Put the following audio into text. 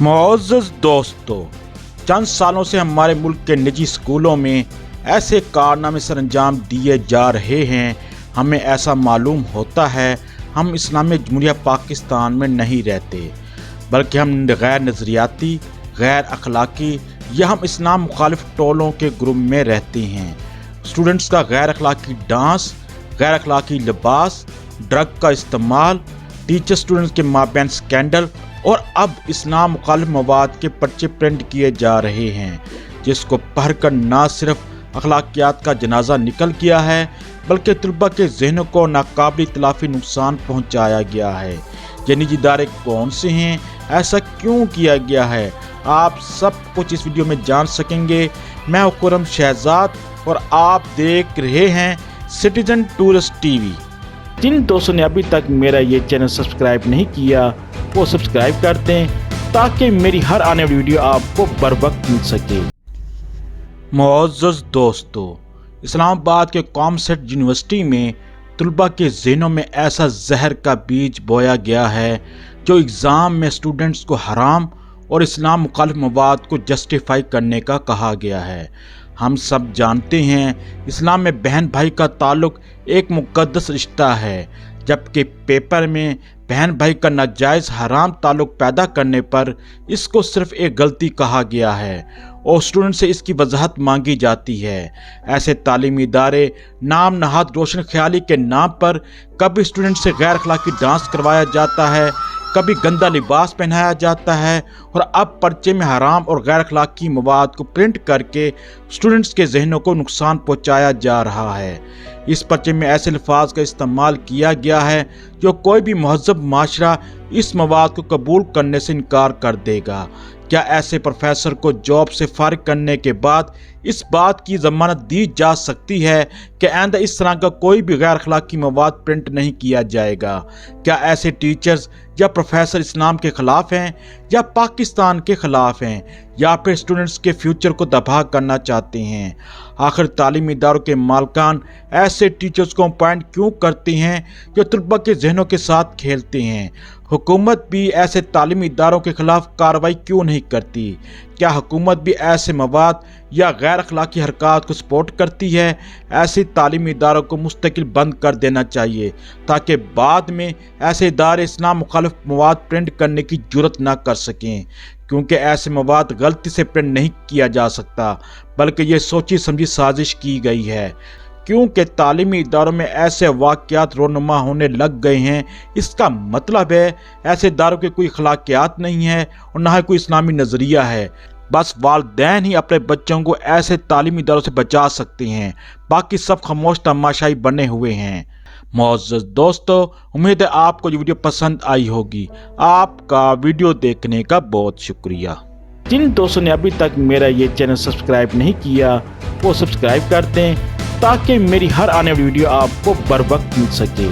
मुअज़्ज़ज़ दोस्तों, चंद सालों से हमारे मुल्क के निजी स्कूलों में ऐसे कारनामे सरअंजाम दिए जा रहे हैं, हमें ऐसा मालूम होता है हम इस्लामी जमहूरिया पाकिस्तान में नहीं रहते, बल्कि हम गैर नज़रियाती, गैर अखलाकी या हम इस्लाम मुखालिफ टोलों के ग्रुप में रहते हैं। स्टूडेंट्स का गैर अखलाकी डांस, गैर अखलाकी लिबास, ड्रग का इस्तेमाल, टीचर स्टूडेंट्स के माबैन स्कैंडल और अब इस्लाम मुखालिफ मवाद के पर्चे प्रिंट किए जा रहे हैं, जिसको पढ़कर ना सिर्फ अखलाकियात का जनाजा निकल गया है बल्कि तलबा के जहनों को नाकाबिल इतलाफी नुकसान पहुँचाया गया है। ये निजी इदारे कौन से हैं, ऐसा क्यों किया गया है, आप सब कुछ इस वीडियो में जान सकेंगे। मैं हूं खुर्रम शहजाद और आप देख रहे हैं सिटीजन टूरिस्ट टीवी। जिन दोस्तों ने अभी तक मेरा ये चैनल सब्सक्राइब नहीं किया वो सब्सक्राइब कर दें ताकि मेरी हर आने वाली वीडियो आपको बर वक्त मिल सके। मुअज़्ज़ज़ दोस्तों, इस्लामाबाद के कॉमसेट यूनिवर्सिटी में तलबा के ज़हनों में ऐसा जहर का बीज बोया गया है जो एग्ज़ाम में स्टूडेंट्स को हराम और इस्लाम मुखालिफ मवाद को जस्टिफाई करने का कहा गया है। हम सब जानते हैं इस्लाम में बहन भाई का ताल्लुक़ एक मुक़द्दस रिश्ता है, जबकि पेपर में बहन भाई का नाजायज़ हराम ताल्लुक़ पैदा करने पर इसको सिर्फ़ एक गलती कहा गया है और स्टूडेंट से इसकी वजाहत मांगी जाती है। ऐसे तालीमी इदारे नाम नहाद रोशन ख्याली के नाम पर कभी स्टूडेंट से गैर अखलाकी डांस करवाया जाता है, कभी गंदा लिबास पहनाया जाता है और अब पर्चे में हराम और गैर अखलाकी मवाद को प्रिंट करके स्टूडेंट्स के जहनों को नुकसान पहुंचाया जा रहा है। इस पर्चे में ऐसे अल्फाज का इस्तेमाल किया गया है जो कोई भी महज़ब माशरा इस मवाद को कबूल करने से इनकार कर देगा। क्या ऐसे प्रोफेसर को जॉब से फारिग करने के बाद इस बात की ज़मानत दी जा सकती है कि आइंदा इस तरह का कोई भी गैर अखलाकी मवाद प्रिंट नहीं किया जाएगा? क्या ऐसे टीचर्स या प्रोफेसर इस्लाम के ख़िलाफ़ हैं या पाकिस्तान के ख़िलाफ़ हैं या फिर स्टूडेंट्स के फ्यूचर को तबाह करना चाहते हैं? आखिर तालीमी इदारों के मालकान ऐसे टीचर्स को अपॉइंट क्यों करते हैं जो तलबा के जहनों के साथ खेलते हैं? हुकूमत भी ऐसे तालीमी इदारों के ख़िलाफ़ कार्रवाई क्यों नहीं करती? क्या हुकूमत भी ऐसे मवाद या गैर अखलाकी हरकत को सपोर्ट करती है? ऐसे तालीमी इदारों को मुस्तकिल बंद कर देना चाहिए ताकि बाद में ऐसे इदारे इस्लाम मुखालिफ मवाद प्रिंट करने की जुर्रत ना कर सकें, क्योंकि ऐसे मवाद गलती से प्रिंट नहीं किया जा सकता बल्कि ये सोची समझी साजिश की गई है। क्योंकि तालीमी इदारों में ऐसे वाक़यात रोनुमा होने लग गए हैं, इसका मतलब है ऐसे इदारों के कोई अखलाकियात नहीं है और ना ही कोई इस्लामी नज़रिया है। बस वालिदैन ही अपने बच्चों को ऐसे तालीमी इदारों से बचा सकते हैं, बाकी सब खामोश तमाशाई बने हुए हैं। मुअज़्ज़ज़ दोस्तों, उम्मीद है आपको ये वीडियो पसंद आई होगी। आपका वीडियो देखने का बहुत शुक्रिया। जिन दोस्तों ने अभी तक मेरा ये चैनल सब्सक्राइब नहीं किया वो सब्सक्राइब कर दें ताकि मेरी हर आने वाली वीडियो आपको बर वक्त मिल सके।